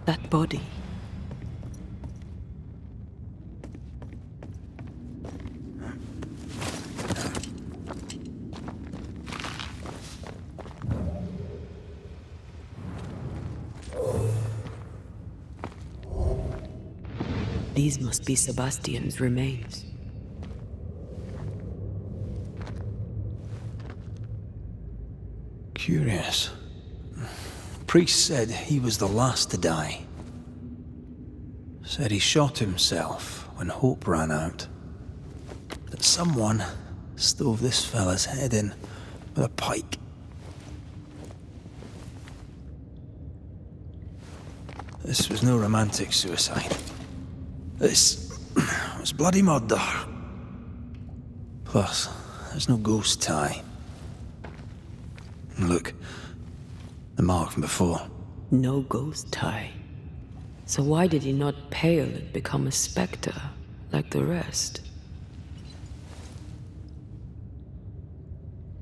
That body. These must be Sebastian's remains. Curious. Priest said he was the last to die. Said he shot himself when hope ran out. That someone stove this fella's head in with a pike. This was no romantic suicide. This was bloody murder. Plus, there's no ghost tie. Look, the mark from before. No ghost tie. So why did he not pale and become a specter, like the rest?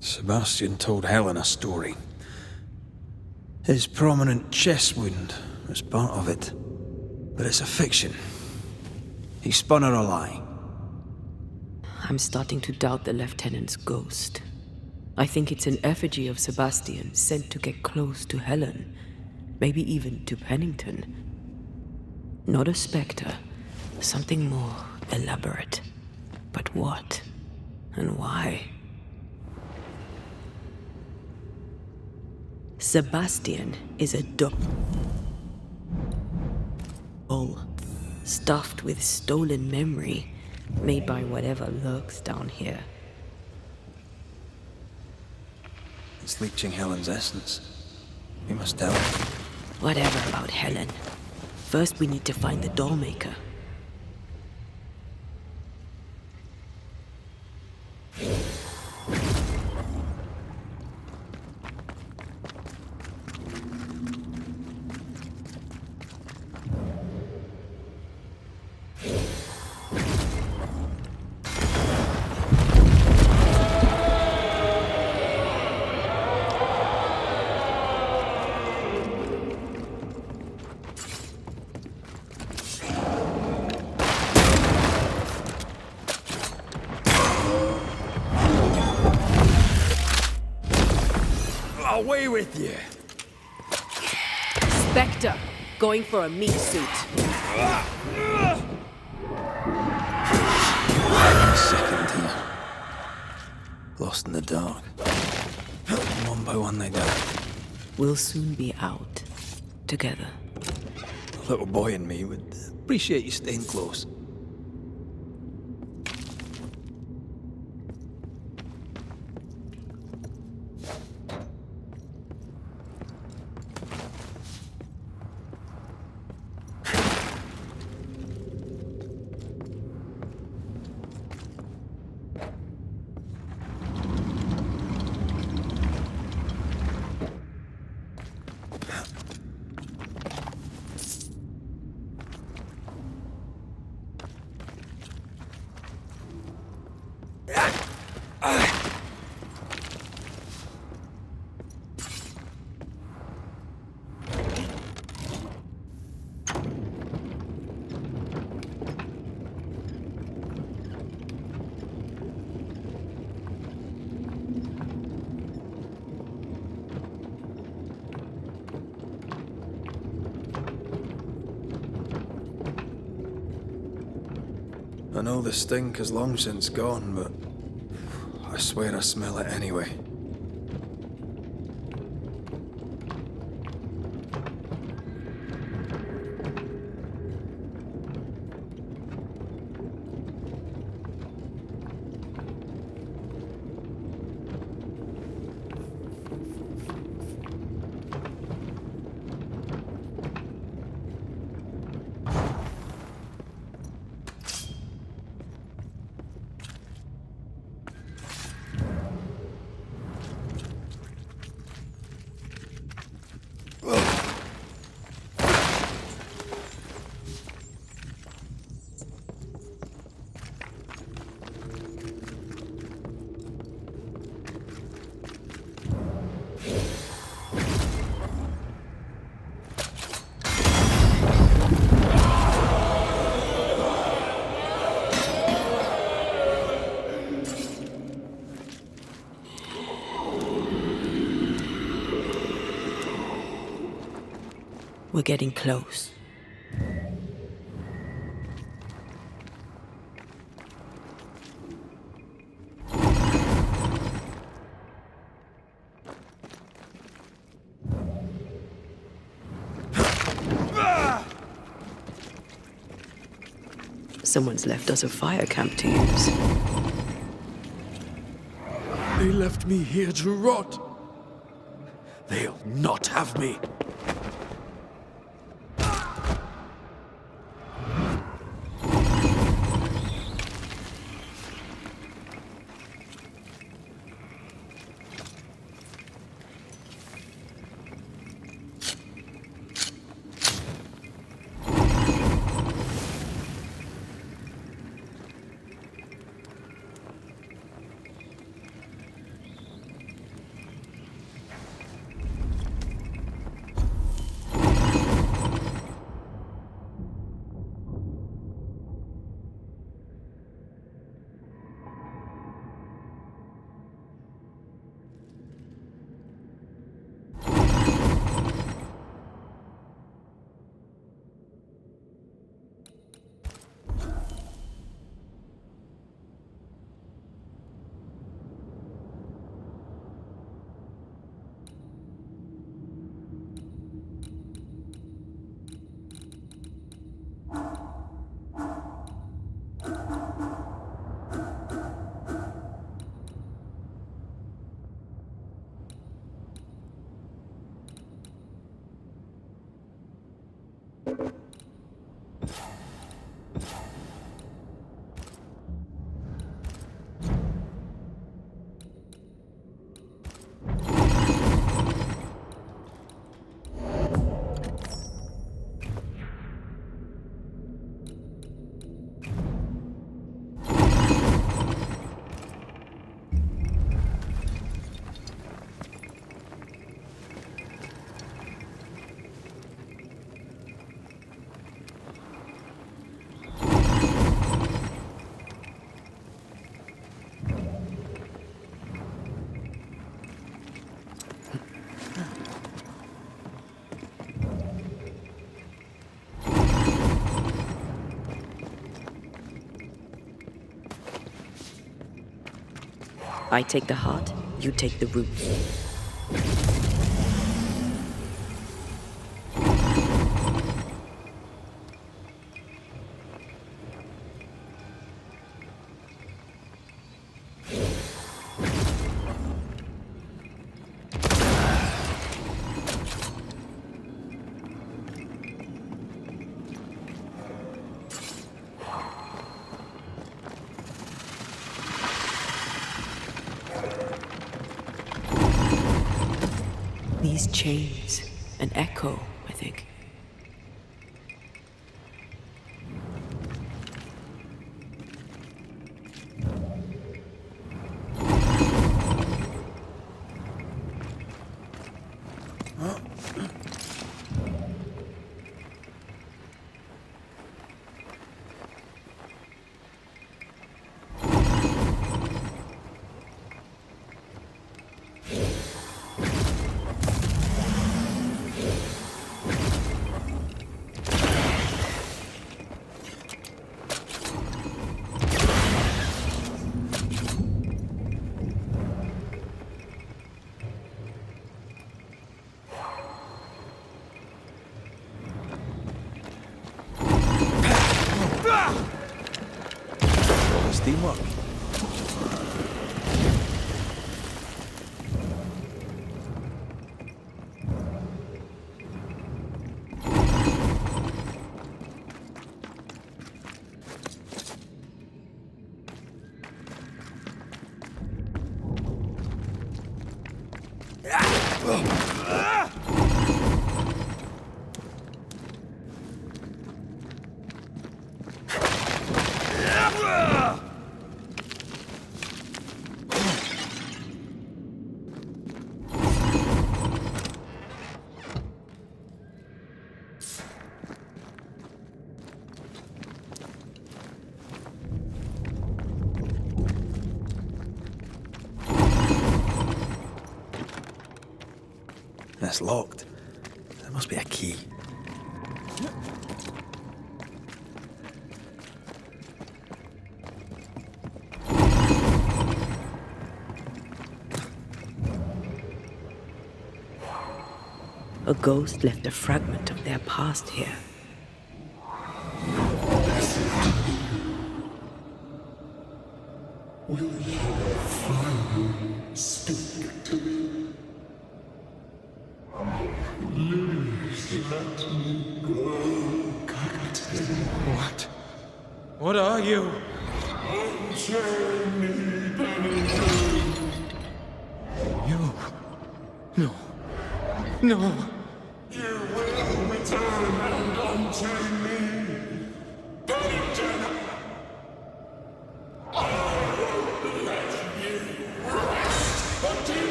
Sebastian told Helen a story. His prominent chest wound was part of it. But it's a fiction. He spun her a lie. I'm starting to doubt the Lieutenant's ghost. I think it's an effigy of Sebastian sent to get close to Helen, maybe even to Pennington. Not a specter, something more elaborate. But what? And why? Sebastian is a doll stuffed with stolen memory, made by whatever lurks down here. It's leeching Helen's essence. We must tell her. Whatever about Helen. First we need to find the doll maker. Away with you! Spectre, going for a meat suit. Second here. Lost in the dark. One by one they die. We'll soon be out. Together. The little boy in me would appreciate you staying close. I know the stink has long since gone, but I swear I smell it anyway. We're getting close. Someone's left us a fire camp to use. They left me here to rot. They'll not have me. I take the heart, you take the roots. These chains, an echo, I think. Teamwork. It's locked. There must be a key. A ghost left a fragment of their past here. Will you finally speak to me? Please let me go, Captain. What? What are you? Unchain me, Banishers. You? No. No. You will return and unchain me. Banishers.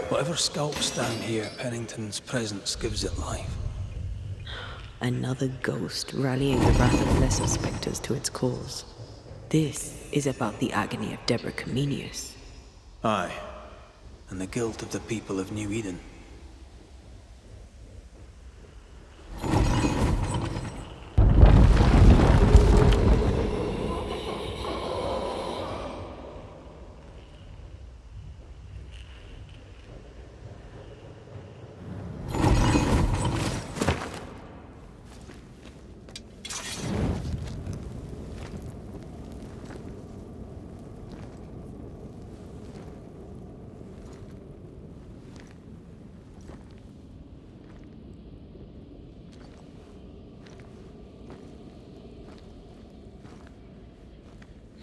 Whatever skulks down here, Pennington's presence gives it life. Another ghost rallying the wrath of lesser spectres to its cause. This is about the agony of DEBORAH Comenius. Aye, and the guilt of the people of New Eden.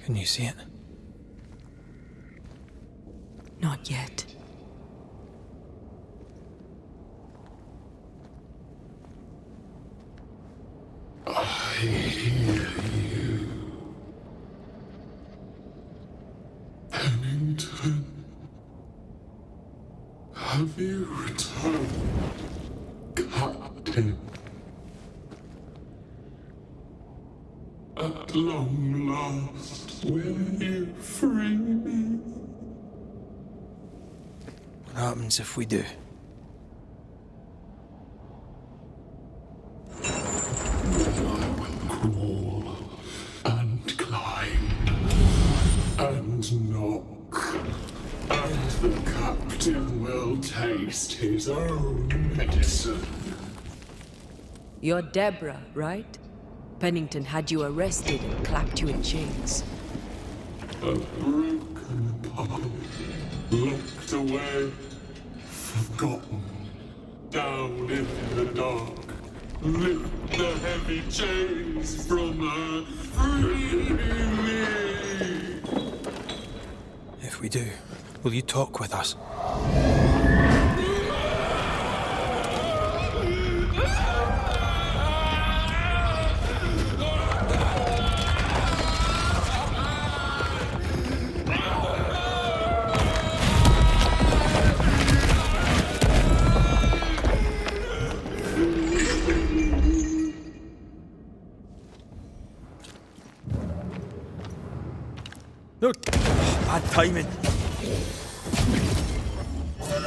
Can you see it? Not yet. I hear you. Pennington. Have you returned, Captain? At long last, will you free me? What happens if we do? I will crawl and climb and knock, and the captain will taste his own medicine. You're DEBORAH, right? Pennington had you arrested and clapped you in chains. A broken pipe, locked away, forgotten, down in the dark. Lift the heavy chains from her, free me! If we do, will you talk with us? No, bad timing.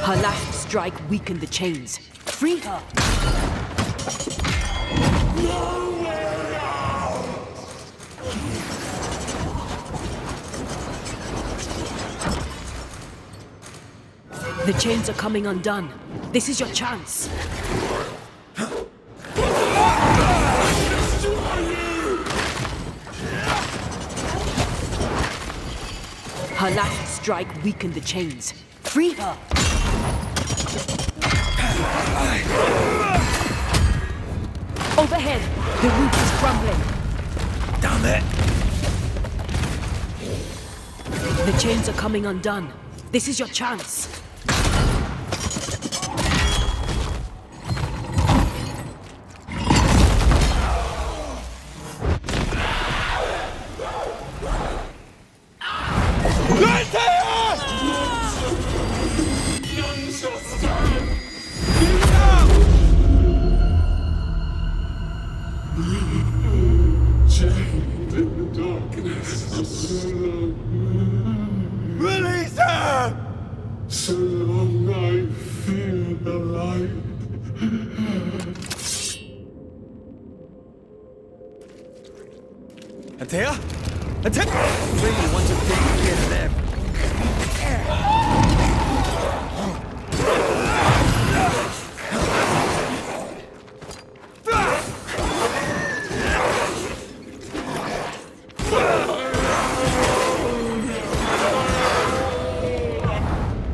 Her last strike weakened the chains. Free her! Nowhere out! The chains are coming undone. This is your chance. Her last strike weakened the chains. Free her! Overhead, the roof is crumbling. Damn it! The chains are coming undone. This is your chance. Chained in the darkness for so long. Release her! So long fear the light. Antea? Antea! Really want to take care of them.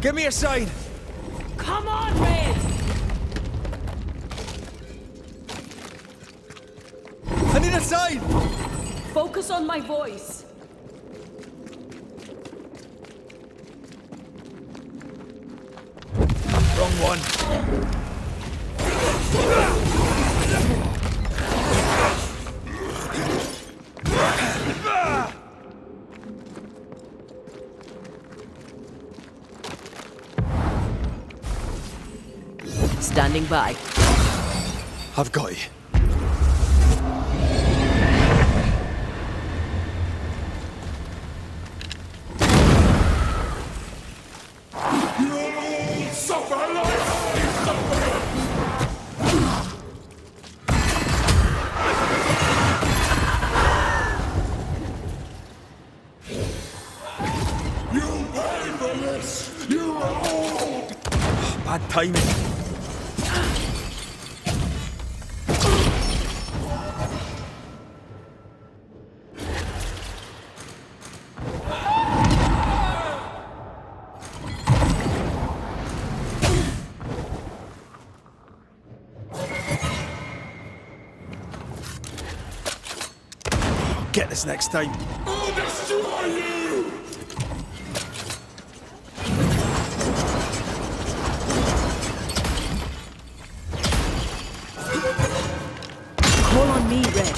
Give me a sign! Come on, Red! I need a sign! Focus on my voice. Wrong one. Standing by. I've got you. You'll suffer like I suffered. You pay for this. You all. Bad timing. Get this next time. I'll destroy you. Call on me, Red.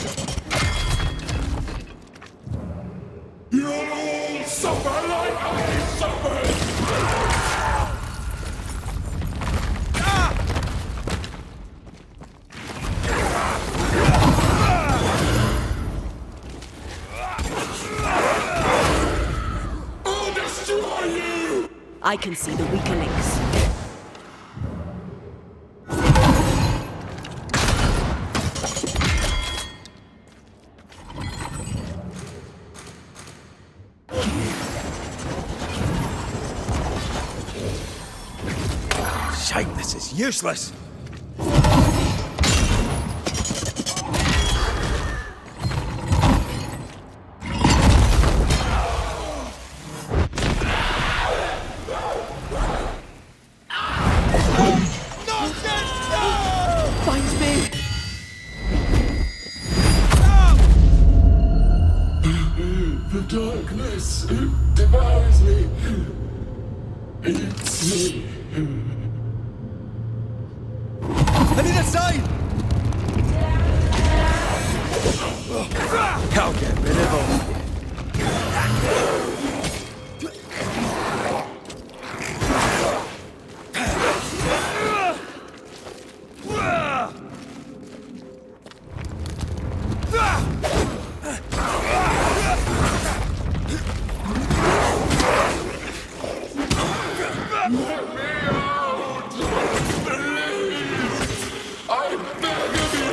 You'll all suffer like I suffered. I'll destroy you. I can see the weaker links. Shite, this is useless. Find me! The darkness, it devours me. Eats me. I need a sign! I'll get rid of all of I beg of you.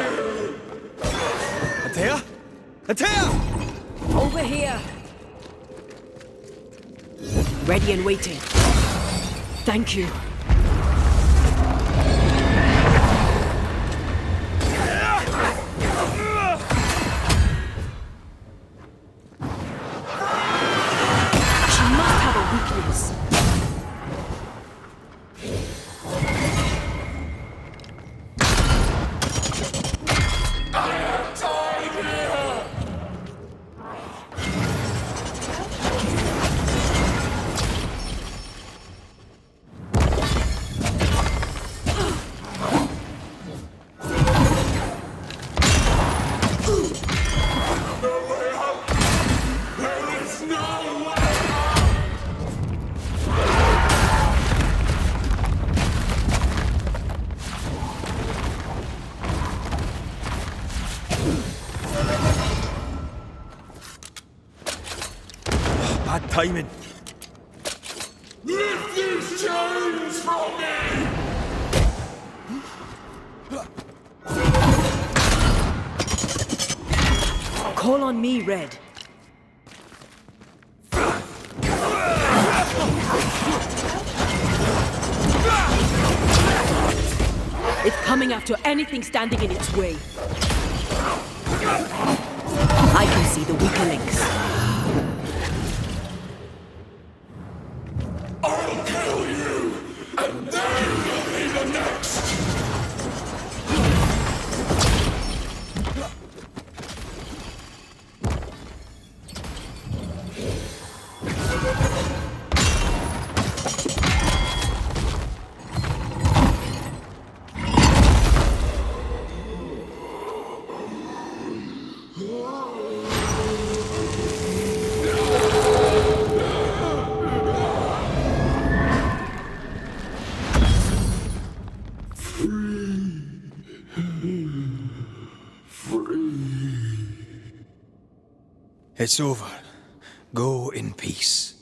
Antea? Antea! Over here! Ready and waiting. Thank you. She must have a weakness. Bad timing. Lift these chains from me! All on me, Red. It's coming after anything standing in its way. I can see the weaker links. I'll kill you, and then you'll be the next! It's over. Go in peace.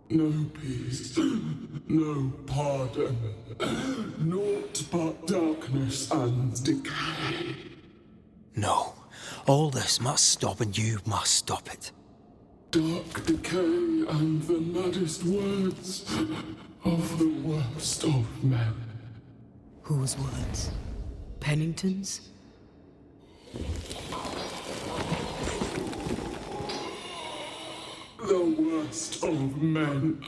No peace, no pardon, naught but darkness and decay. No. All this must stop, and you must stop it. Dark decay and the maddest words of the worst of men. Whose words? Pennington's? The worst of men.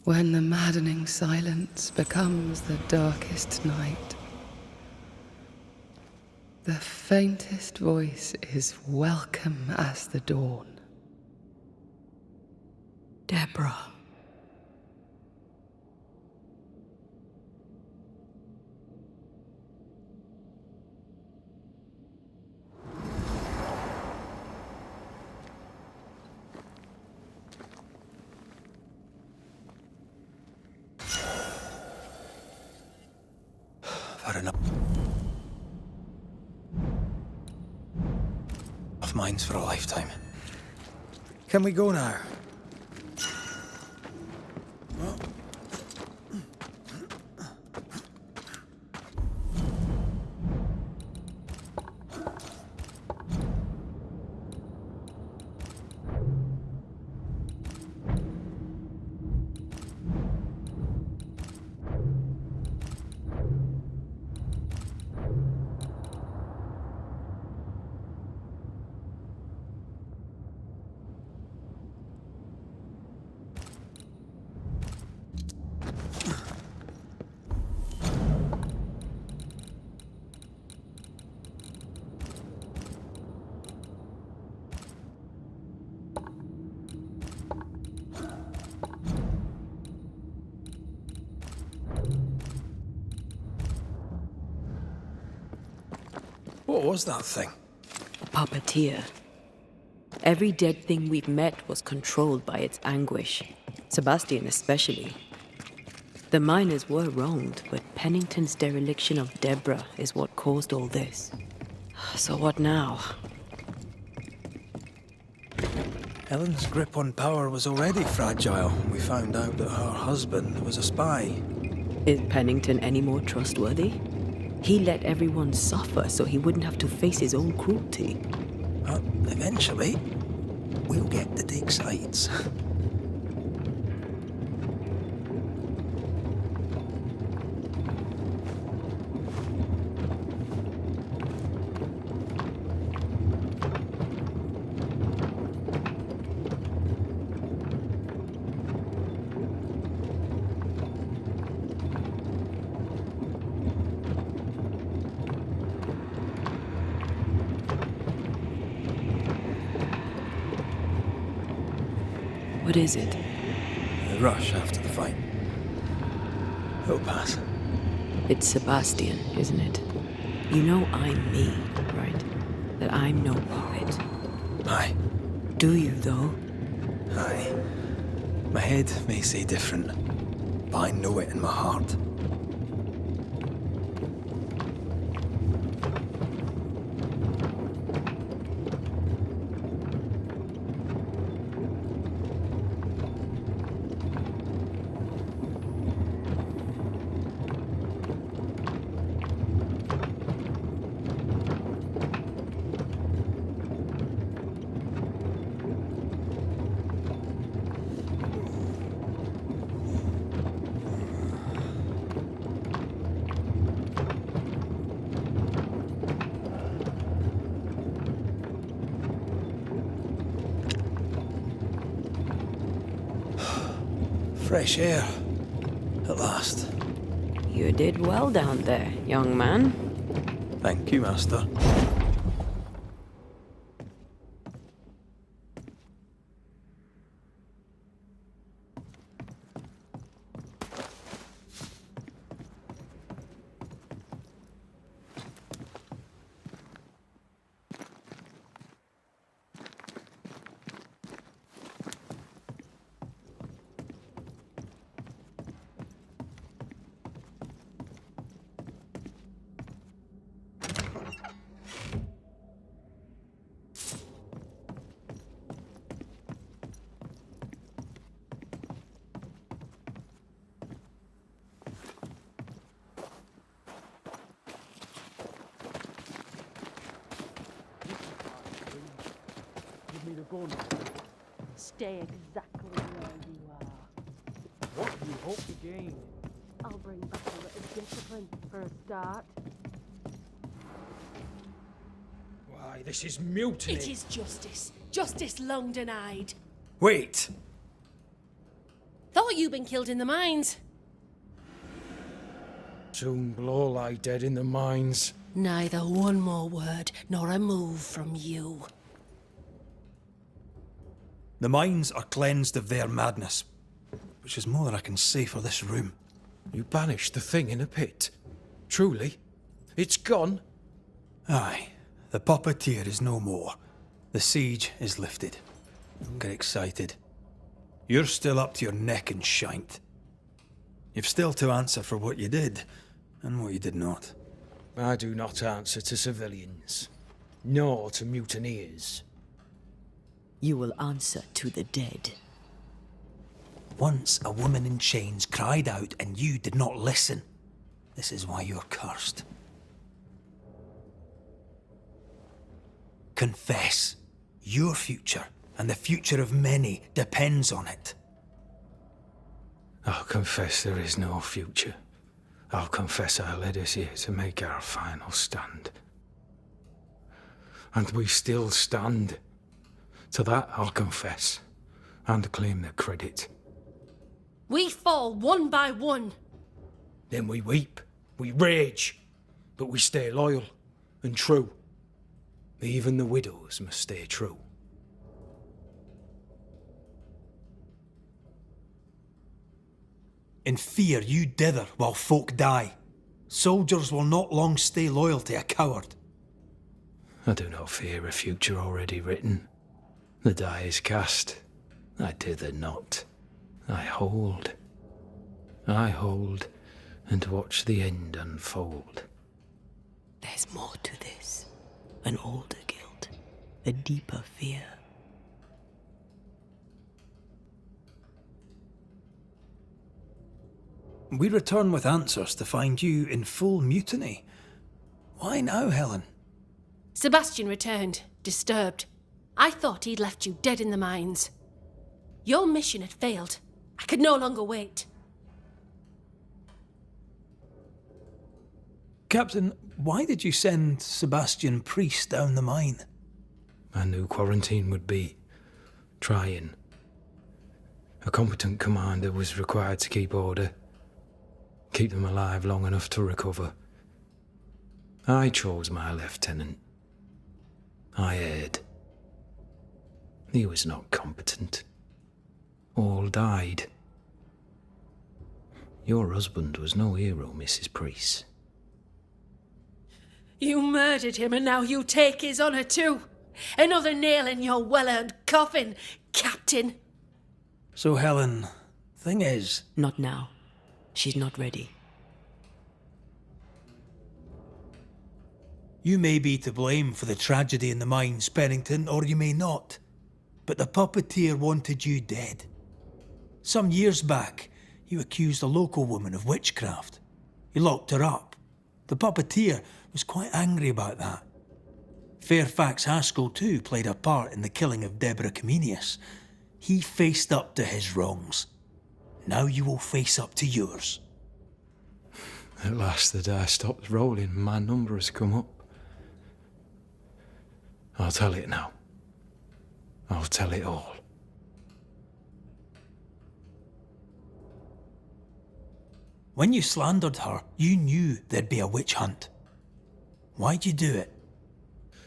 When the maddening silence becomes the darkest night, the faintest voice is welcome as the dawn. Deborah. I've had enough. Enough minds for a lifetime. Can we go now? What was that thing? A puppeteer. Every dead thing we've met was controlled by its anguish. Sebastian especially. The miners were wronged, but Pennington's dereliction of Deborah is what caused all this. So what now? Helen's grip on power was already fragile. We found out that her husband was a spy. Is Pennington any more trustworthy? He let everyone suffer so he wouldn't have to face his own cruelty. But eventually, we'll get to take sides. What is it? The rush after the fight. It'll pass. It's Sebastian, isn't it? You know I'm me, right? That I'm no puppet. Aye. Do you, though? Aye. My head may say different, but I know it in my heart. Fresh air. At last. You did well down there, young man. Thank you, Master. Stay exactly where you are. What do you hope to gain? I'll bring back a little discipline for a start. Why, this is mutiny. It is justice. Justice long denied. Wait! Thought you'd been killed in the mines. Soon blow lie dead in the mines. Neither one more word nor a move from you. The mines are cleansed of their madness, which is more than I can say for this room. You banished the thing in a pit. Truly? It's gone? Aye, the puppeteer is no more. The siege is lifted. Don't get excited. You're still up to your neck in shite. You've still to answer for what you did, and what you did not. I do not answer to civilians, nor to mutineers. You will answer to the dead. Once a woman in chains cried out and you did not listen. This is why you're cursed. Confess. Your future, and the future of many, depends on it. I'll confess there is no future. I'll confess I led us here to make our final stand. And we still stand. To that I'll confess, and claim the credit. We fall one by one. Then we weep, we rage, but we stay loyal and true. Even the widows must stay true. In fear you dither while folk die. Soldiers will not long stay loyal to a coward. I do not fear a future already written. The die is cast. I dither not. I hold. I hold and watch the end unfold. There's more to this. An older guilt. A deeper fear. We return with answers to find you in full mutiny. Why now, Helen? Sebastian returned, disturbed. I thought he'd left you dead in the mines. Your mission had failed. I could no longer wait. Captain, why did you send Sebastian Priest down the mine? I knew quarantine would be trying. A competent commander was required to keep order. Keep them alive long enough to recover. I chose my lieutenant. I erred. He was not competent. All died. Your husband was no hero, Mrs. Priest. You murdered him and now you take his honour too. Another nail in your well-earned coffin, Captain. So, Helen, thing is... Not now. She's not ready. You may be to blame for the tragedy in the mines, Pennington, or you may not. But the puppeteer wanted you dead. Some years back, you accused a local woman of witchcraft. You locked her up. The puppeteer was quite angry about that. Fairfax Haskell too played a part in the killing of DEBORAH Comenius. He faced up to his wrongs. Now you will face up to yours. At last the die stopped rolling and my number has come up. I'll tell it now. I'll tell it all. When you slandered her, you knew there'd be a witch hunt. Why'd you do it?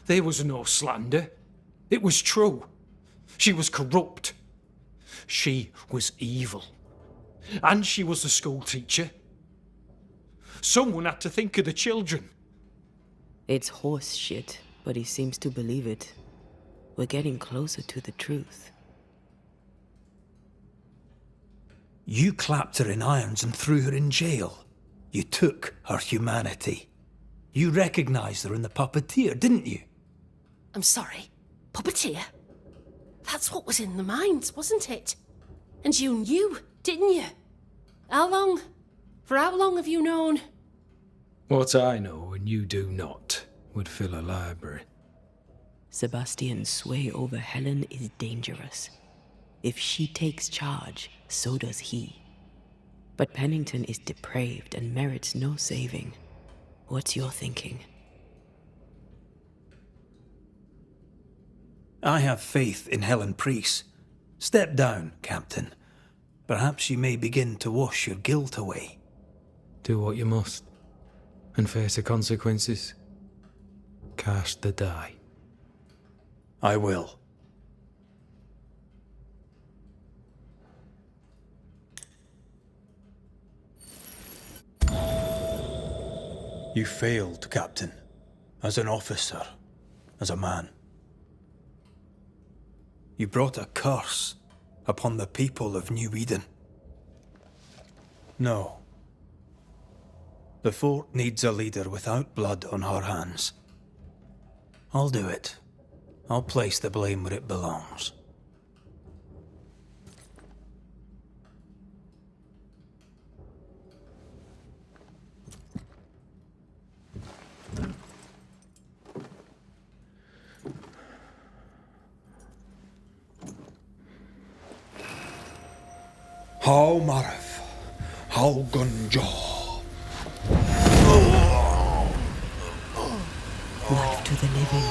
There was no slander. It was true. She was corrupt. She was evil. And she was a school teacher. Someone had to think of the children. It's horse shit, but he seems to believe it. We're getting closer to the truth. You clapped her in irons and threw her in jail. You took her humanity. You recognized her in the puppeteer, didn't you? I'm sorry. Puppeteer? That's what was in the mines, wasn't it? And you knew, didn't you? How long? For how long have you known? What I know and you do not would fill a library. Sebastian's sway over Helen is dangerous. If she takes charge, so does he. But Pennington is depraved and merits no saving. What's your thinking? I have faith in Helen Priest. Step down, Captain. Perhaps you may begin to wash your guilt away. Do what you must, and face the consequences. Cast the die. I will. You failed, Captain. As an officer, as a man. You brought a curse upon the people of New Eden. No. The fort needs a leader without blood on her hands. I'll do it. I'll place the blame where it belongs. How Marif, how Gunjaw. Life to the living.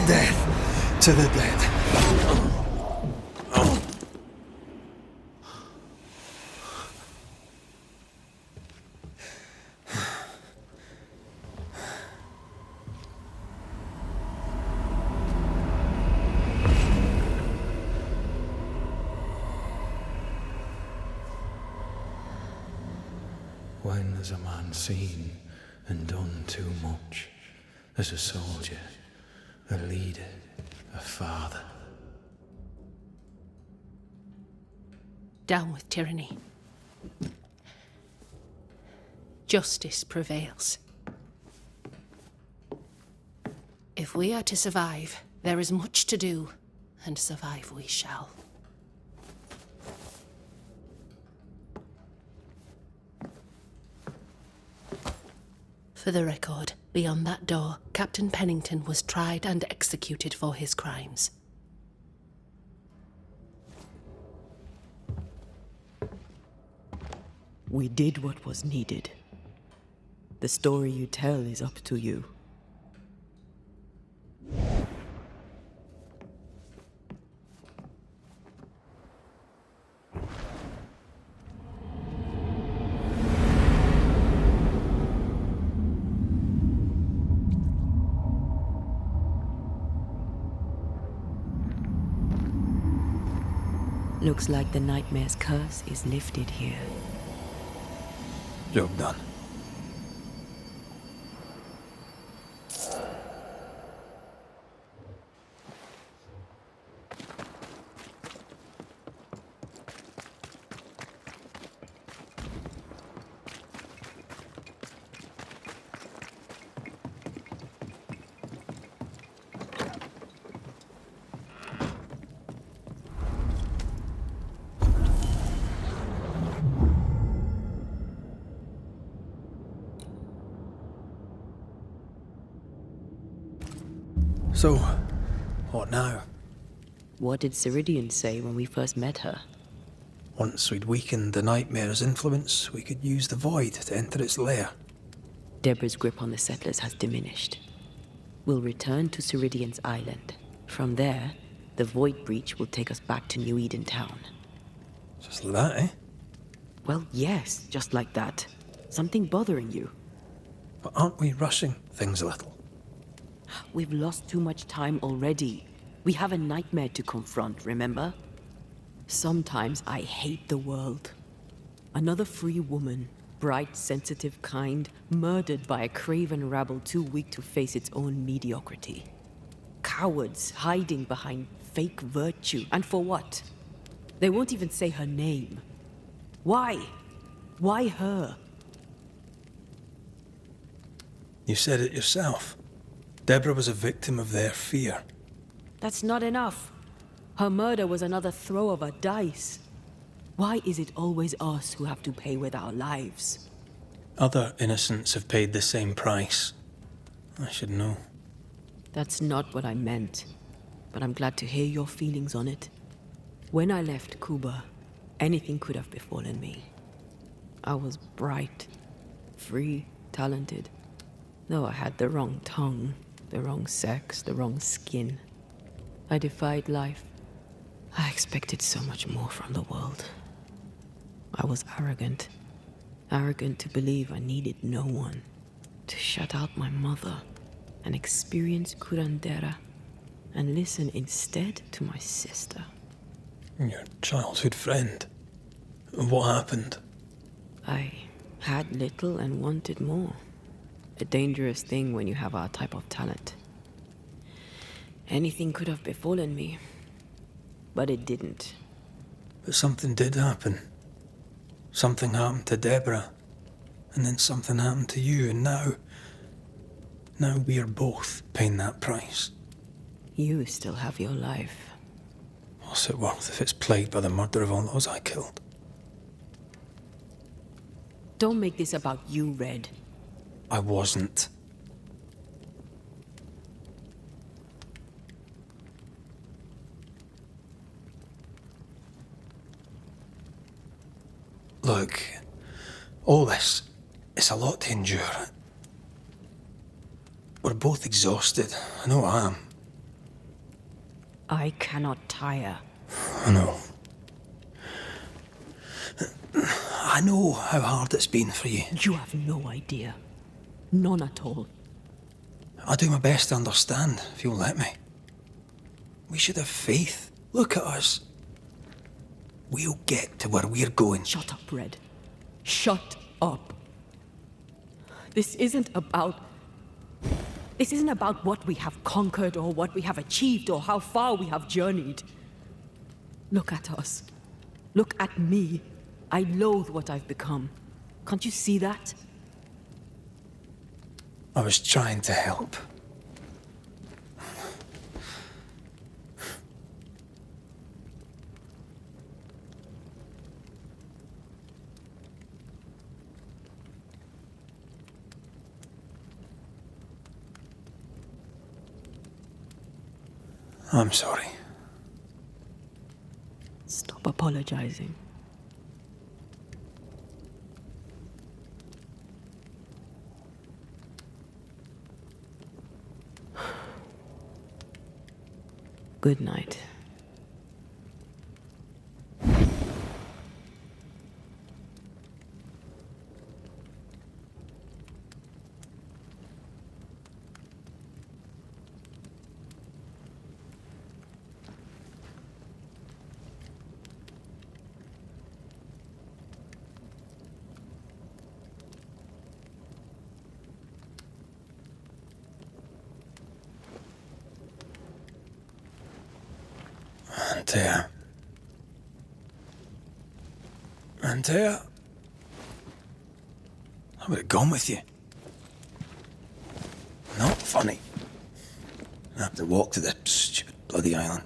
Death to the dead. When has a man seen and done too much? As a soldier, a leader, a father. Down with tyranny. Justice prevails. If we are to survive, there is much to do, and survive we shall. For the record, beyond that door, Captain Pennington was tried and executed for his crimes. We did what was needed. The story you tell is up to you. Looks like the nightmare's curse is lifted here. Job done. So, what now? What did Ceridian say when we first met her? Once we'd weakened the nightmare's influence, we could use the void to enter its lair. Deborah's grip on the settlers has diminished. We'll return to Ceridian's island. From there, the void breach will take us back to New Eden town. Just like that, eh? Well, yes, just like that. Something bothering you. But aren't we rushing things a little? We've lost too much time already. We have a nightmare to confront, remember? Sometimes I hate the world. Another free woman, bright, sensitive, kind, murdered by a craven rabble too weak to face its own mediocrity. Cowards hiding behind fake virtue. And for what? They won't even say her name. Why? Why her? You said it yourself. Deborah was a victim of their fear. That's not enough. Her murder was another throw of a dice. Why is it always us who have to pay with our lives? Other innocents have paid the same price. I should know. That's not what I meant, but I'm glad to hear your feelings on it. When I left Cuba, anything could have befallen me. I was bright, free, talented, though I had the wrong tongue, the wrong sex, the wrong skin. I defied life. I expected so much more from the world. I was arrogant to believe I needed no one, to shut out my mother and experience curandera, and listen instead to my sister. Your childhood friend. What happened? I had little and wanted more. A dangerous thing when you have our type of talent. Anything could have befallen me, but it didn't. But something did happen. Something happened to Deborah, and then something happened to you, and now we're both paying that price. You still have your life. What's it worth if it's plagued by the murder of all those I killed? Don't make this about you, Red. I wasn't. Look, all this, it's a lot to endure. We're both exhausted. I know I am. I cannot tire. I know. I know how hard it's been for you. You have no idea. None at all. I'll do my best to understand, if you'll let me. We should have faith. Look at us. We'll get to where we're going. Shut up, Red. Shut up. This isn't about what we have conquered or what we have achieved or how far we have journeyed. Look at us. Look at me. I loathe what I've become. Can't you see that? I was trying to help. I'm sorry. Stop apologizing. Good night. Antea. I would have gone with you. Not funny. I have to walk to the stupid bloody island.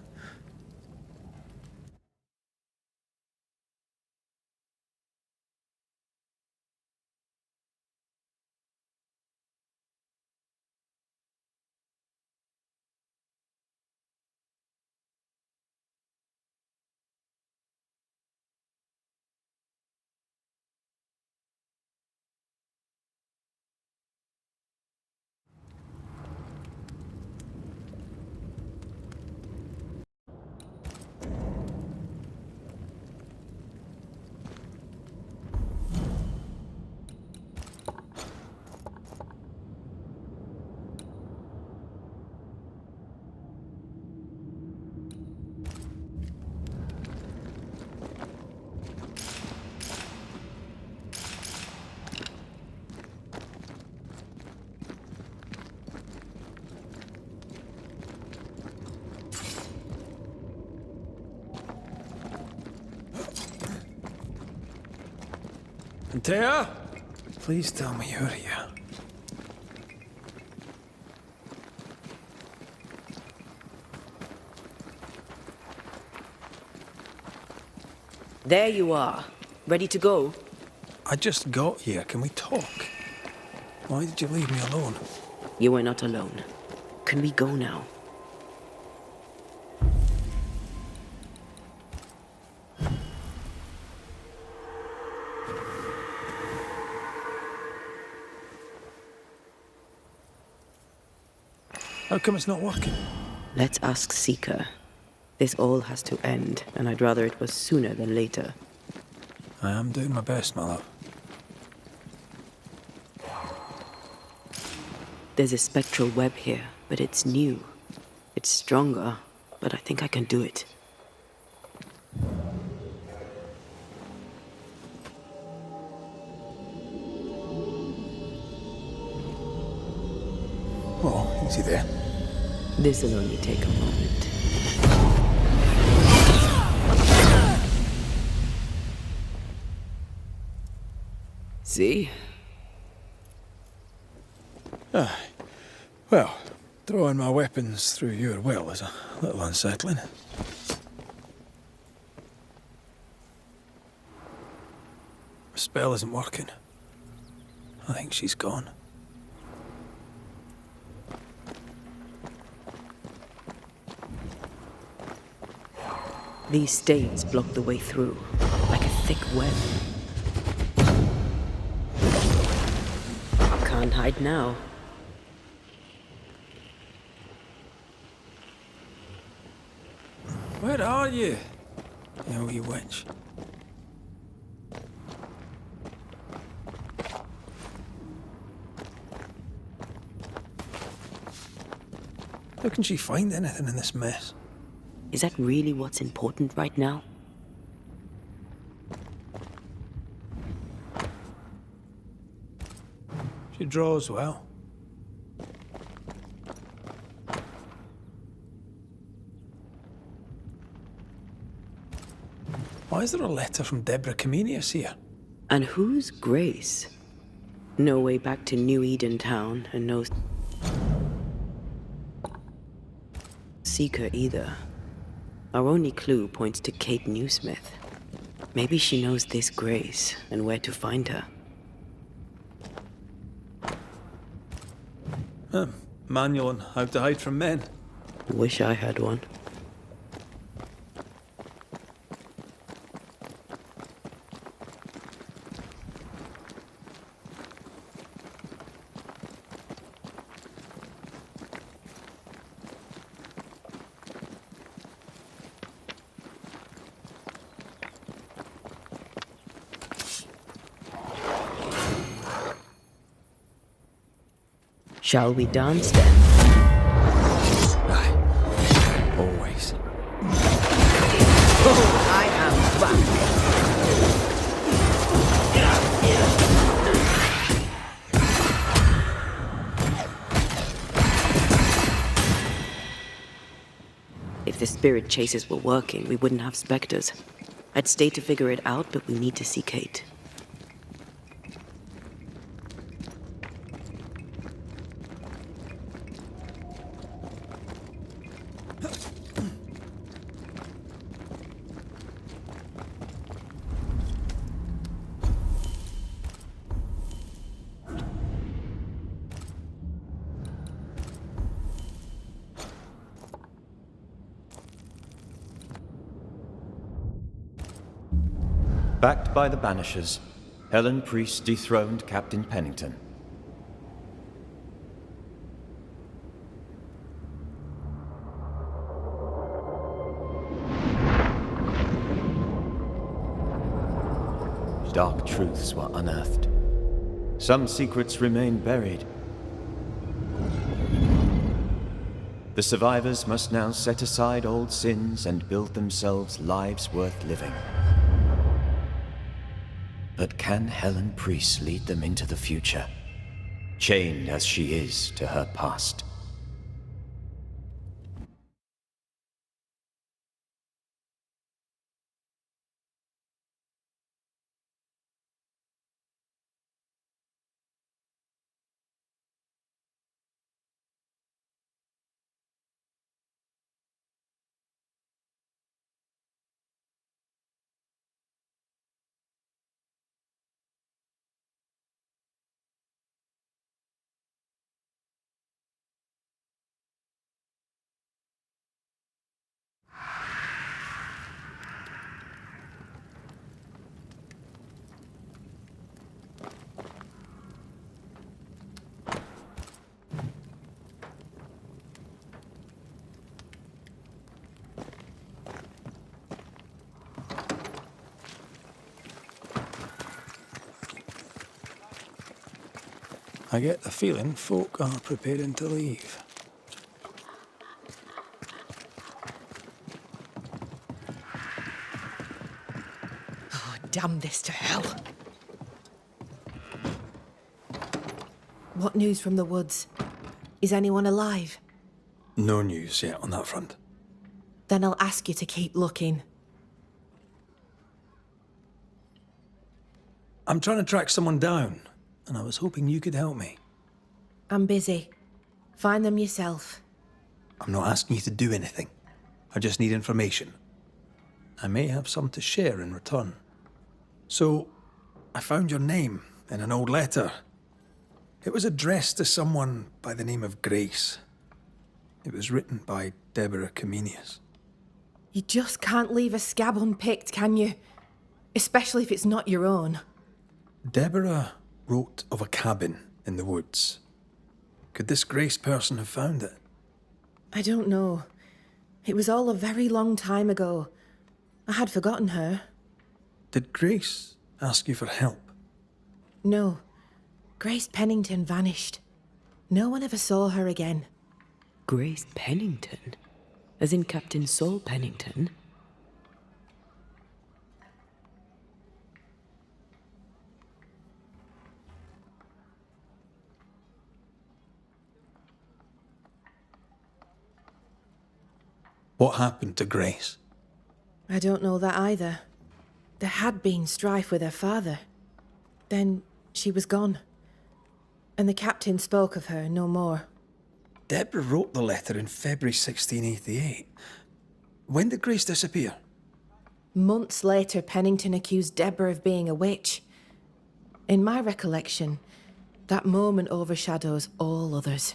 Antea? Please tell me you're here. There you are. Ready to go? I just got here. Can we talk? Why did you leave me alone? You are not alone. Can we go now? How come it's not working? Let's ask Seeker. This all has to end, and I'd rather it was sooner than later. I am doing my best, my love. There's a spectral web here, but it's new. It's stronger, but I think I can do it. Oh, easy there. This'll only take a moment. See? Well, throwing my weapons through your will is a little unsettling. The spell isn't working. I think she's gone. These stains block the way through, like a thick web. Can't hide now. Where are you? You wee witch. How can she find anything in this mess? Is that really what's important right now? She draws well. Why is there a letter from DEBORAH Comenius here? And who's Grace? No way back to New Eden Town, and no Seeker either. Our only clue points to Kate Newsmith. Maybe she knows this Grace and where to find her. Manual on how to hide from men. Wish I had one. Shall we dance then? Aye. Always. Oh, I am back. If the spirit chases were working, we wouldn't have specters. I'd stay to figure it out, but we need to see Kate. Backed by the Banishers, Helen Priest dethroned Captain Pennington. Dark truths were unearthed. Some secrets remain buried. The survivors must now set aside old sins and build themselves lives worth living. But can Helen Priest lead them into the future, chained as she is to her past? I get the feeling folk are preparing to leave. Oh, damn this to hell. What news from the woods? Is anyone alive? No news yet on that front. Then I'll ask you to keep looking. I'm trying to track someone down, and I was hoping you could help me. I'm busy. Find them yourself. I'm not asking you to do anything. I just need information. I may have some to share in return. So, I found your name in an old letter. It was addressed to someone by the name of Grace. It was written by DEBORAH Comenius. You just can't leave a scab unpicked, can you? Especially if it's not your own. DEBORAH wrote of a cabin in the woods. Could this Grace person have found it? I don't know. It was all a very long time ago. I had forgotten her. Did Grace ask you for help? No. Grace Pennington vanished. No one ever saw her again. Grace Pennington? As in Captain Saul Pennington? What happened to Grace? I don't know that either. There had been strife with her father. Then she was gone. And the captain spoke of her no more. DEBORAH wrote the letter in February 1688. When did Grace disappear? Months later, Pennington accused Deborah of being a witch. In my recollection, that moment overshadows all others.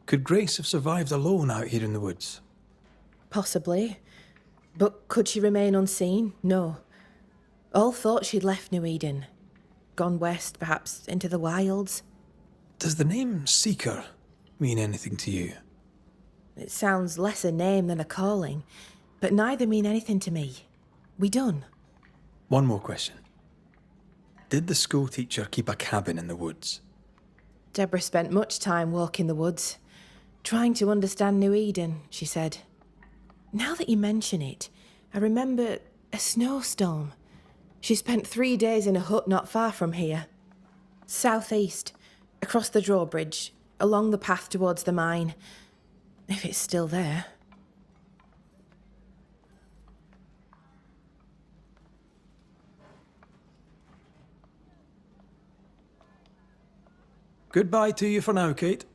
Could Grace have survived alone out here in the woods? Possibly. But could she remain unseen? No. All thought she'd left New Eden. Gone west, perhaps into the wilds. Does the name Seeker mean anything to you? It sounds less a name than a calling, but neither mean anything to me. We done? One more question. Did the school teacher keep a cabin in the woods? Deborah spent much time walking the woods, trying to understand New Eden, she said. Now that you mention it, I remember a snowstorm. She spent 3 days in a hut not far from here. Southeast, across the drawbridge, along the path towards the mine. If it's still there. Goodbye to you for now, Kate.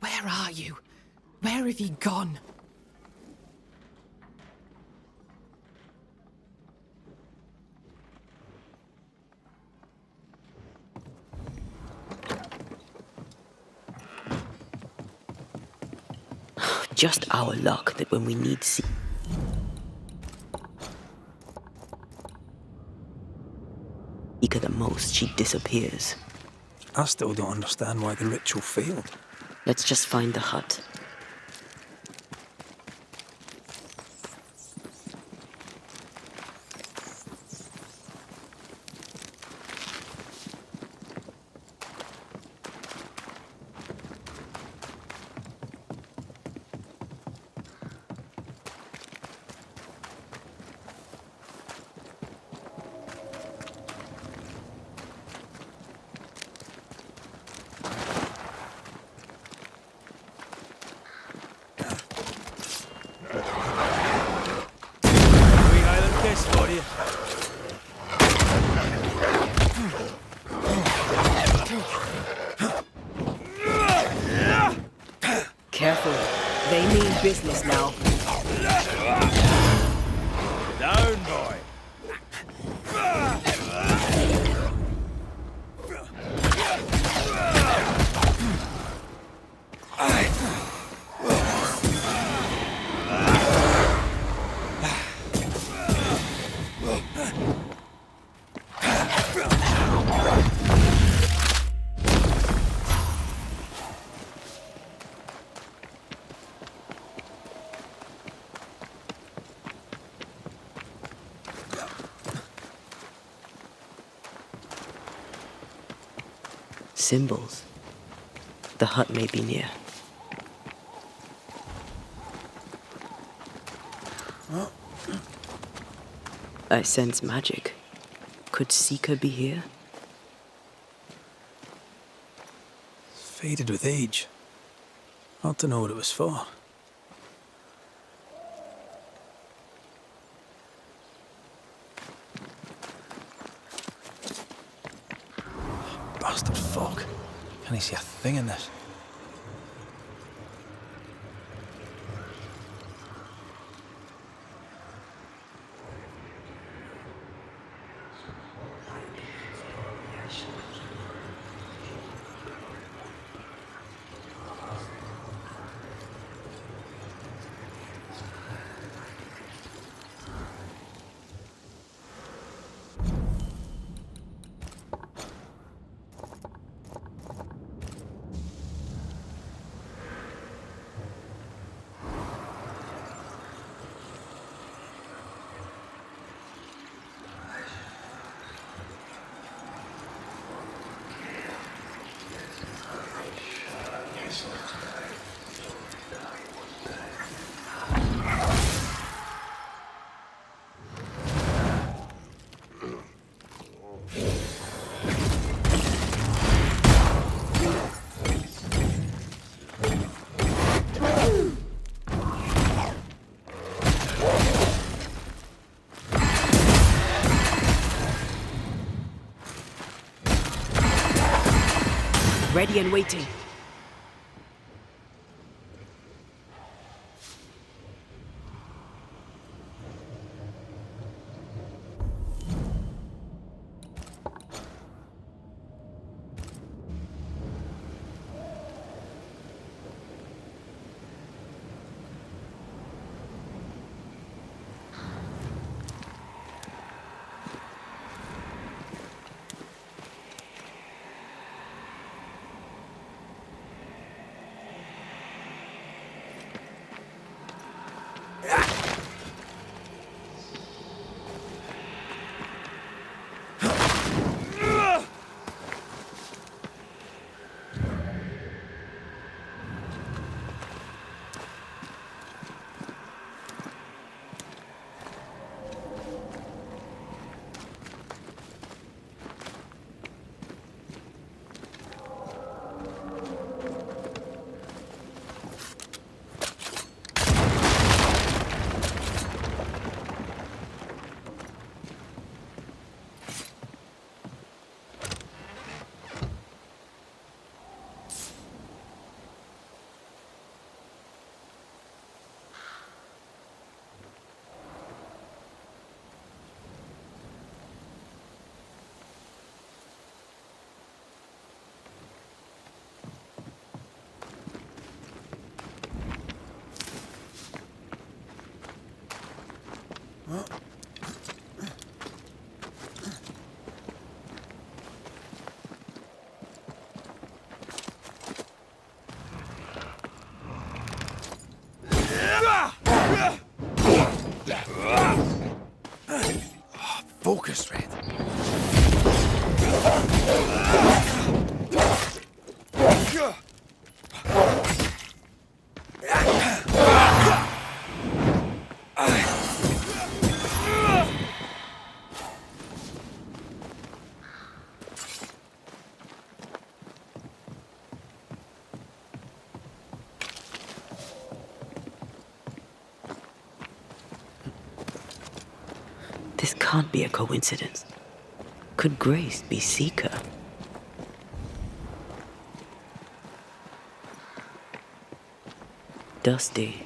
Where are you? Where have you gone? Just our luck that when we need Seeker the most, she disappears. I still don't understand why the ritual failed. Let's just find the hut. Careful. They mean business now. Down, boy. symbols. The hut may be near. I sense magic. Could Seeker be here? Faded with age. Hard to know what it was for. Bastard fog. Can't I see a thing in this? Ready and waiting. Focus, Red. This can't be a coincidence. Could Grace be Seeker? Dusty.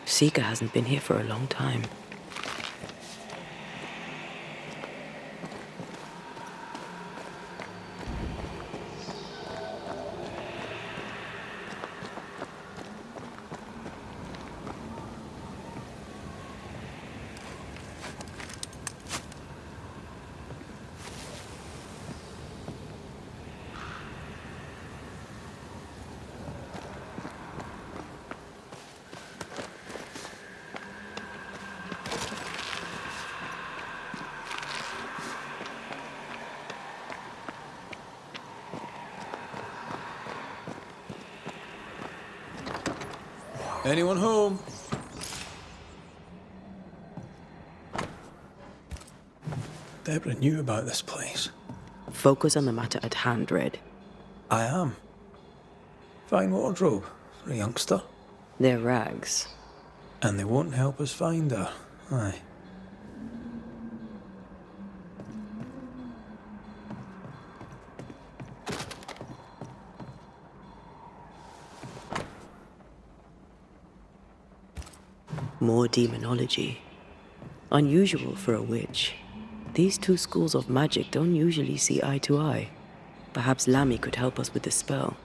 Seeker hasn't been here for a long time. Anyone home? Deborah knew about this place. Focus on the matter at hand, Red. I am. Fine wardrobe for a youngster. They're rags. And they won't help us find her. Aye. More demonology. Unusual for a witch. These two schools of magic don't usually see eye to eye. Perhaps Lammy could help us with the spell.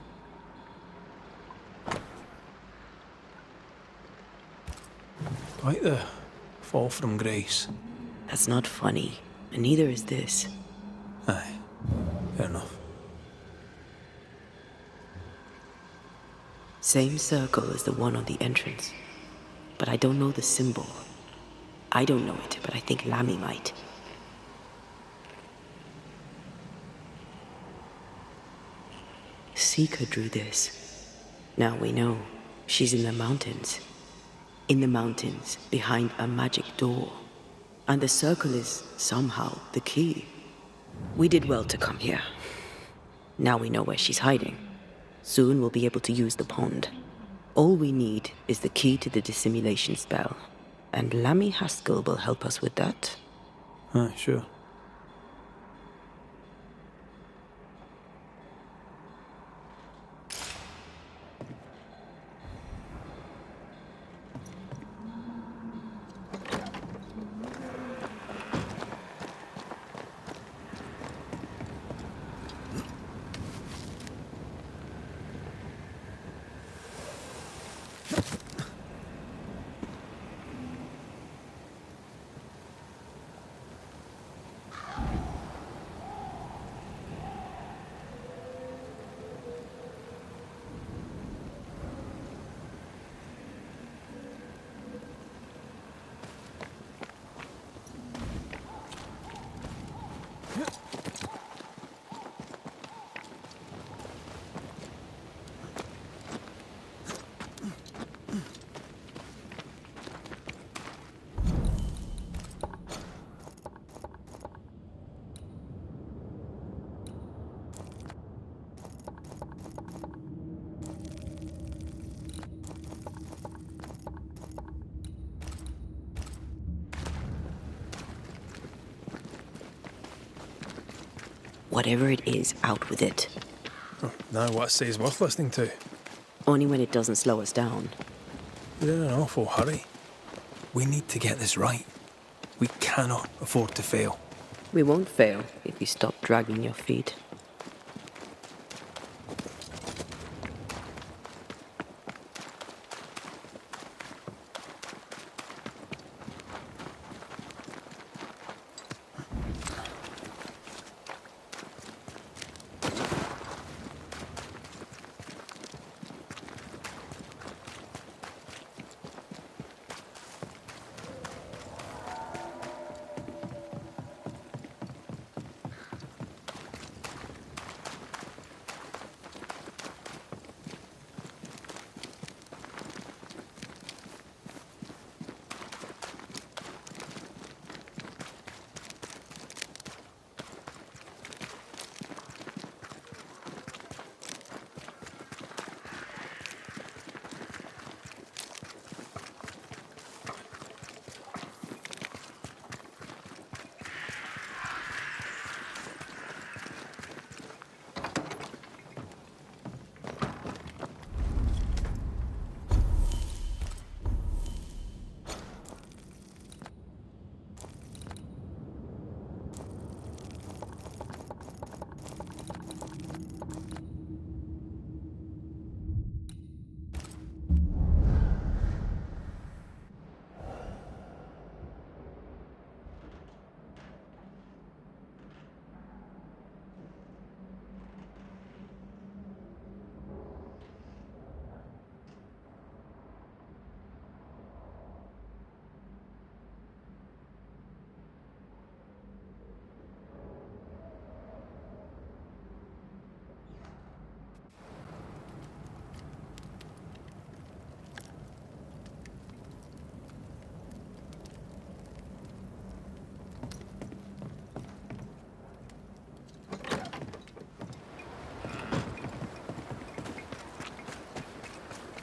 Quite the fall from grace. That's not funny, and neither is this. Aye, fair enough. Same circle as the one on the entrance. But I don't know the symbol. I don't know it, but I think Lammy might. Seeker drew this. Now we know. She's in the mountains. In the mountains, behind a magic door. And the circle is, somehow, the key. We did well to come here. Now we know where she's hiding. Soon we'll be able to use the pond. All we need is the key to the dissimulation spell. And Lammy Haskell will help us with that. Sure. Whatever it is, out with it. Now what say's worth listening to? Only when it doesn't slow us down. We're in an awful hurry. We need to get this right. We cannot afford to fail. We won't fail if you stop dragging your feet.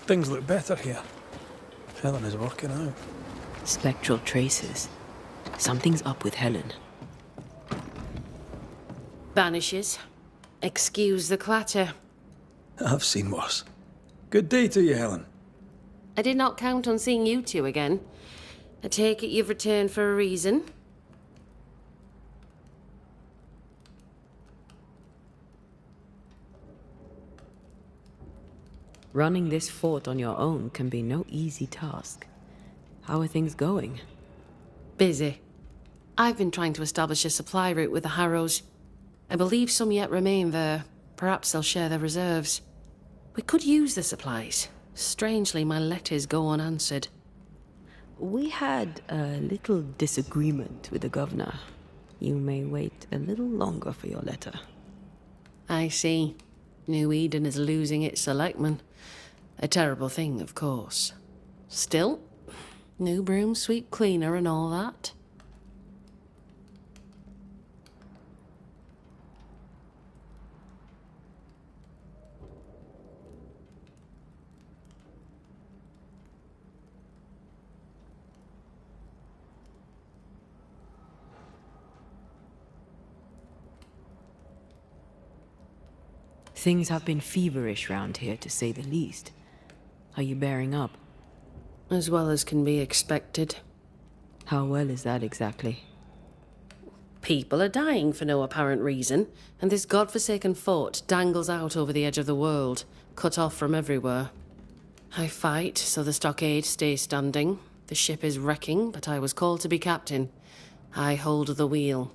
Things look better here. Helen is working out. Spectral traces. Something's up with Helen. Banishers. Excuse the clatter. I've seen worse. Good day to you, Helen. I did not count on seeing you two again. I take it you've returned for a reason? Running this fort on your own can be no easy task. How are things going? Busy. I've been trying to establish a supply route with the Harrows. I believe some yet remain there. Perhaps they'll share their reserves. We could use the supplies. Strangely, my letters go unanswered. We had a little disagreement with the governor. You may wait a little longer for your letter. I see. New Eden is losing its selectmen. A terrible thing, of course. Still, new broom sweep cleaner and all that. Things have been feverish round here, to say the least. Are you bearing up? As well as can be expected. How well is that exactly? People are dying for no apparent reason, and this godforsaken fort dangles out over the edge of the world, cut off from everywhere. I fight so the stockade stays standing. The ship is wrecking, but I was called to be captain. I hold the wheel.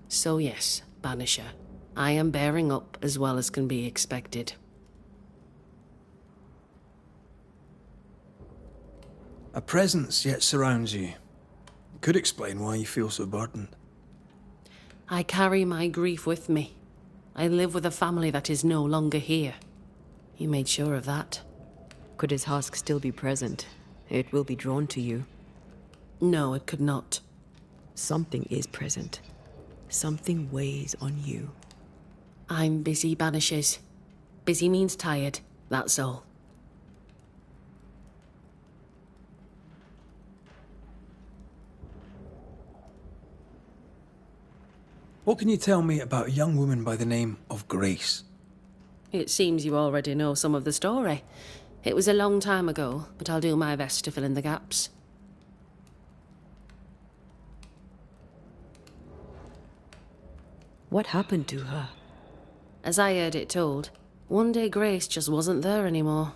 So yes, Banisher, I am bearing up as well as can be expected. A presence yet surrounds you. Could explain why you feel so burdened. I carry my grief with me. I live with a family that is no longer here. You made sure of that. Could his husk still be present? It will be drawn to you. No, it could not. Something is present. Something weighs on you. I'm busy, Banishers. Busy means tired, that's all. What can you tell me about a young woman by the name of Grace? It seems you already know some of the story. It was a long time ago, but I'll do my best to fill in the gaps. What happened to her? As I heard it told, one day Grace just wasn't there anymore.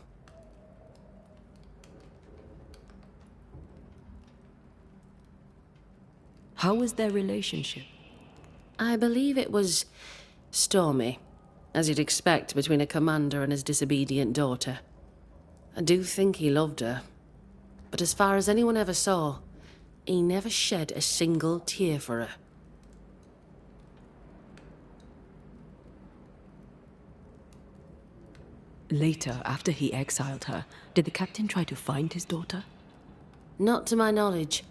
How was their relationship? I believe it was stormy, as you'd expect between a commander and his disobedient daughter. I do think he loved her, but as far as anyone ever saw, he never shed a single tear for her. Later, after he exiled her, did the captain try to find his daughter? Not to my knowledge.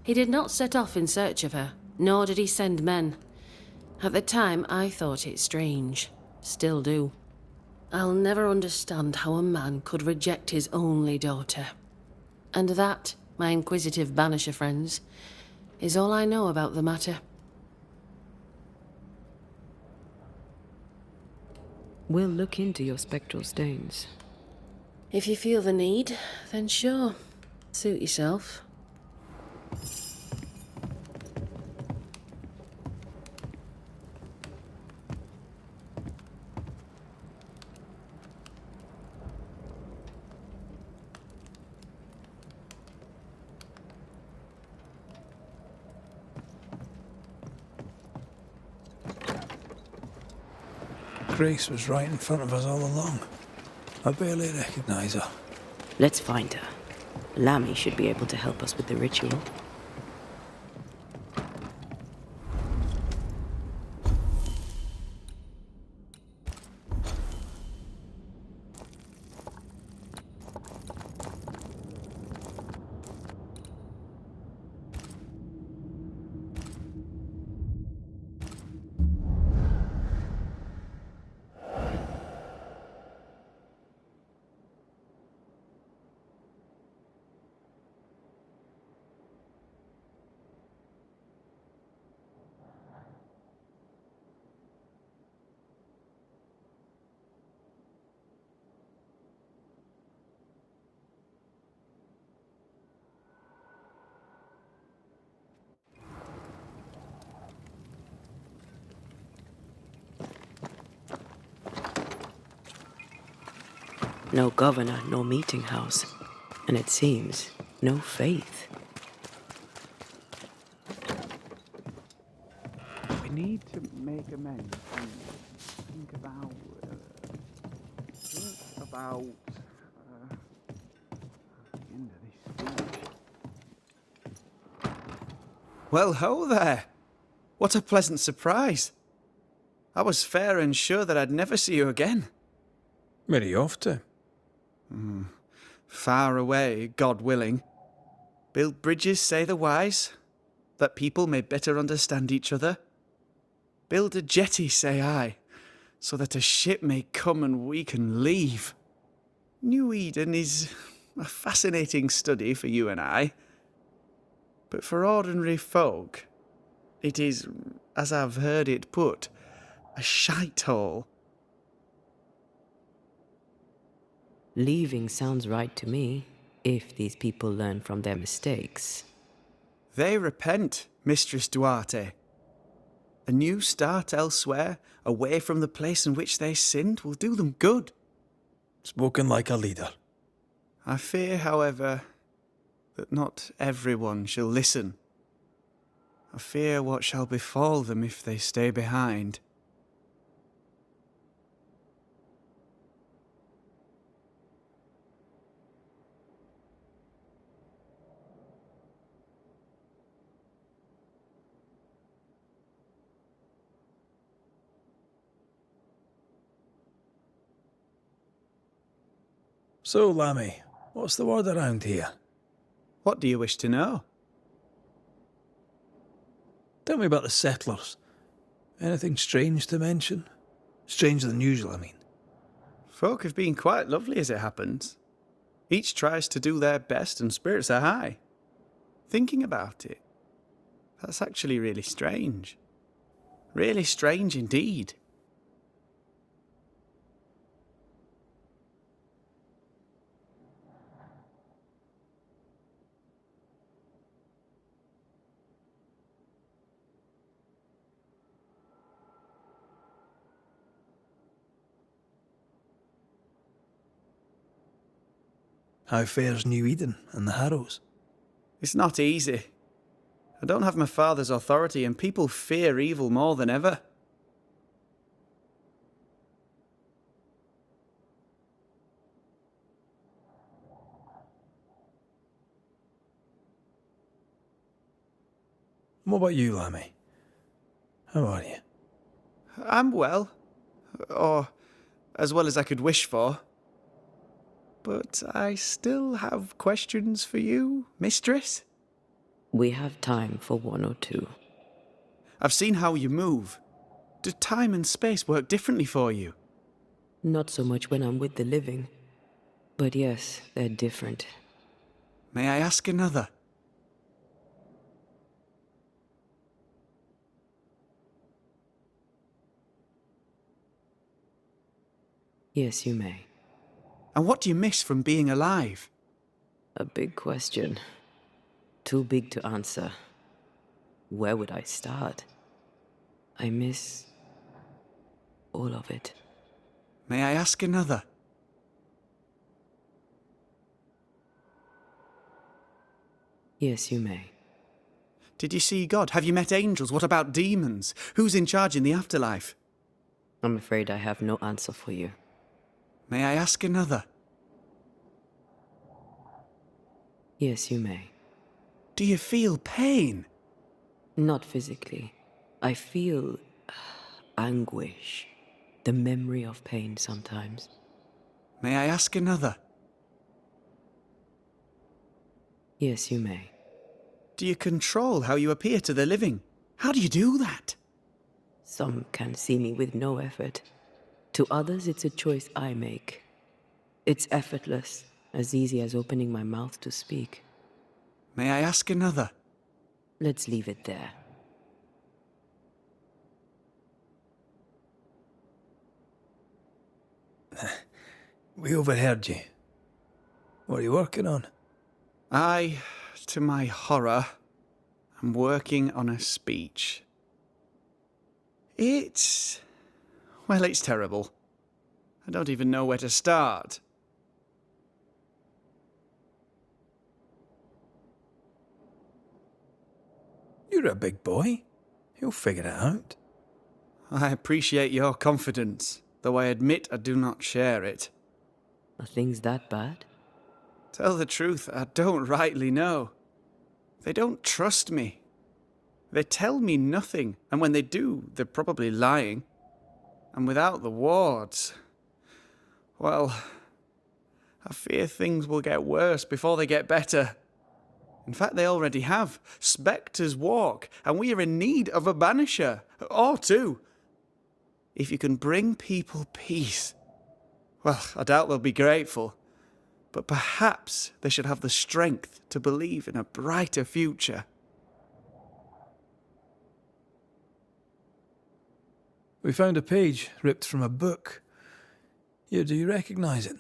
He did not set off in search of her, nor did he send men. At the time, I thought it strange. Still do. I'll never understand how a man could reject his only daughter. And that, my inquisitive Banisher friends, is all I know about the matter. We'll look into your spectral stains. If you feel the need, then sure. Suit yourself. Grace was right in front of us all along. I barely recognize her. Let's find her. Lammy should be able to help us with the ritual. No governor, no meeting house. And it seems, no faith. We need to make amends and think about the end of this speech. Well, ho there! What a pleasant surprise! I was fair and sure that I'd never see you again. Where are you off to? Far away, God willing. Build bridges, say the wise, that people may better understand each other. Build a jetty, say I, so that a ship may come and we can leave. New Eden is a fascinating study for you and I. But for ordinary folk, it is, as I've heard it put, a shite hole. Leaving sounds right to me, if these people learn from their mistakes. They repent, Mistress Duarte. A new start elsewhere, away from the place in which they sinned, will do them good. Spoken like a leader. I fear, however, that not everyone shall listen. I fear what shall befall them if they stay behind. So, Lammy, what's the word around here? What do you wish to know? Tell me about the settlers. Anything strange to mention? Stranger than usual, I mean. Folk have been quite lovely as it happens. Each tries to do their best and spirits are high. Thinking about it, that's actually really strange. Really strange indeed. How fares New Eden and the Harrows? It's not easy. I don't have my father's authority and people fear evil more than ever. What about you, Lammy? How are you? I'm well. Or as well as I could wish for. But I still have questions for you, mistress. We have time for one or two. I've seen how you move. Do time and space work differently for you? Not so much when I'm with the living. But yes, they're different. May I ask another? Yes, you may. And what do you miss from being alive? A big question. Too big to answer. Where would I start? I miss all of it. May I ask another? Yes, you may. Did you see God? Have you met angels? What about demons? Who's in charge in the afterlife? I'm afraid I have no answer for you. May I ask another? Yes, you may. Do you feel pain? Not physically. I feel anguish. The memory of pain sometimes. May I ask another? Yes, you may. Do you control how you appear to the living? How do you do that? Some can see me with no effort. To others, it's a choice I make. It's effortless, as easy as opening my mouth to speak. May I ask another? Let's leave it there. We overheard you. What are you working on? I, to my horror, am working on a speech. Well, it's terrible. I don't even know where to start. You're a big boy. You'll figure it out. I appreciate your confidence, though I admit I do not share it. Are things that bad? Tell the truth, I don't rightly know. They don't trust me. They tell me nothing, and when they do, they're probably lying. And without the wards, well, I fear things will get worse before they get better. In fact, they already have. Spectres walk, and we are in need of a banisher, or two. If you can bring people peace, well, I doubt they'll be grateful. But perhaps they should have the strength to believe in a brighter future. We found a page ripped from a book. Here, do you recognise it?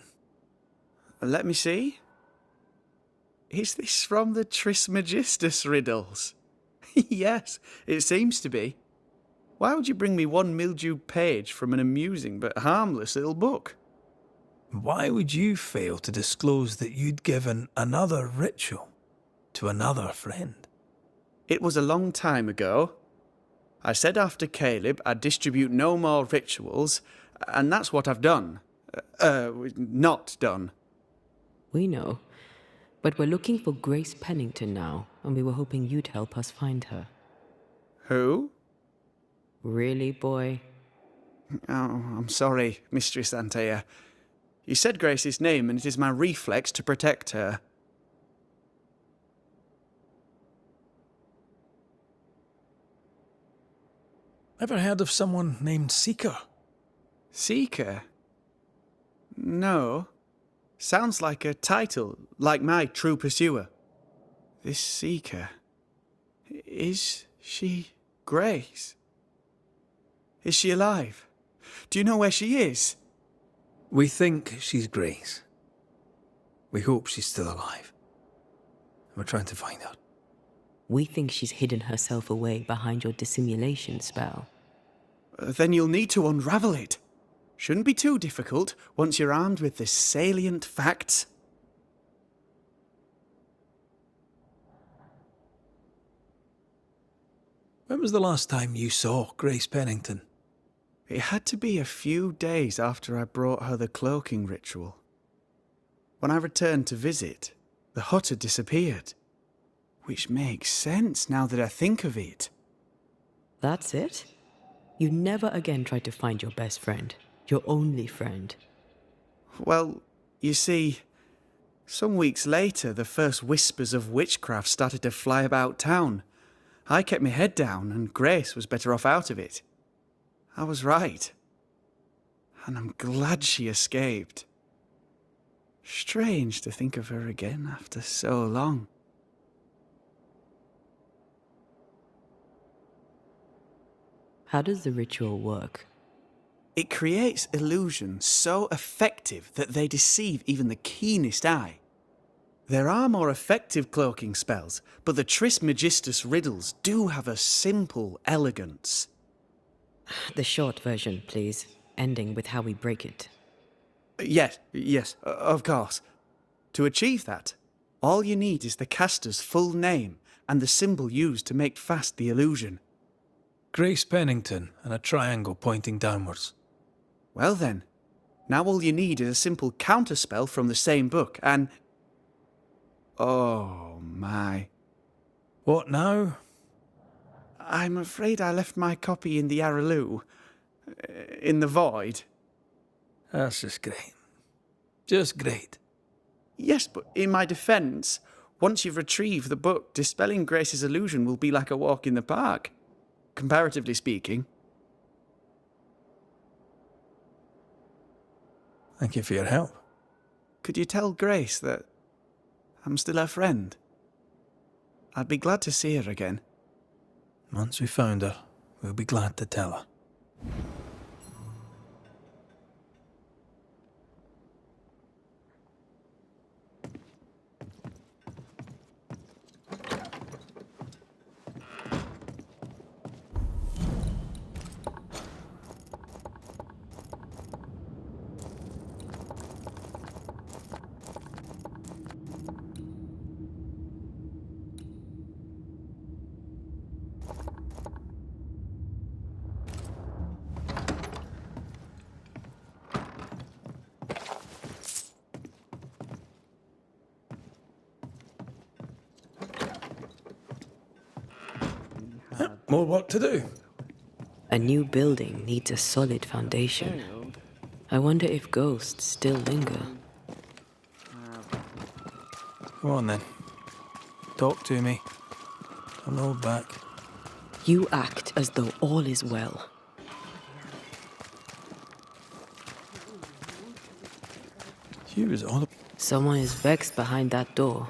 Let me see. Is this from the Trismegistus riddles? Yes, it seems to be. Why would you bring me one mildewed page from an amusing but harmless little book? Why would you fail to disclose that you'd given another ritual to another friend? It was a long time ago. I said after Caleb I'd distribute no more rituals, and that's what I've done. Not done. We know. But we're looking for Grace Pennington now, and we were hoping you'd help us find her. Who? Really, boy? Oh, I'm sorry, Mistress Antea. You said Grace's name, and it is my reflex to protect her. Ever heard of someone named Seeker? Seeker? No. Sounds like a title, like my True Pursuer. This Seeker... Is she Grace? Is she alive? Do you know where she is? We think she's Grace. We hope she's still alive. We're trying to find her. We think she's hidden herself away behind your dissimulation spell. Then you'll need to unravel it. Shouldn't be too difficult once you're armed with the salient facts. When was the last time you saw Grace Pennington? It had to be a few days after I brought her the cloaking ritual. When I returned to visit, the hut had disappeared. Which makes sense now that I think of it. That's it? You never again tried to find your best friend, your only friend. Well, you see, some weeks later the first whispers of witchcraft started to fly about town. I kept my head down and Grace was better off out of it. I was right. And I'm glad she escaped. Strange to think of her again after so long. How does the ritual work? It creates illusions so effective that they deceive even the keenest eye. There are more effective cloaking spells, but the Trismegistus riddles do have a simple elegance. The short version, please, ending with how we break it. Yes, of course. To achieve that, all you need is the caster's full name and the symbol used to make fast the illusion. Grace Pennington and a triangle pointing downwards. Well then, now all you need is a simple counterspell from the same book and... Oh my. What now? I'm afraid I left my copy in the Araloo. In the void. That's just great. Just great. Yes, but in my defence, once you've retrieved the book, dispelling Grace's illusion will be like a walk in the park. Comparatively speaking. Thank you for your help. Could you tell Grace that I'm still her friend? I'd be glad to see her again. Once we found her, we'll be glad to tell her. More what to do. A new building needs a solid foundation. I wonder if ghosts still linger. Come on then. Talk to me. Don't hold back. You act as though all is well. She was on. Someone is vexed behind that door.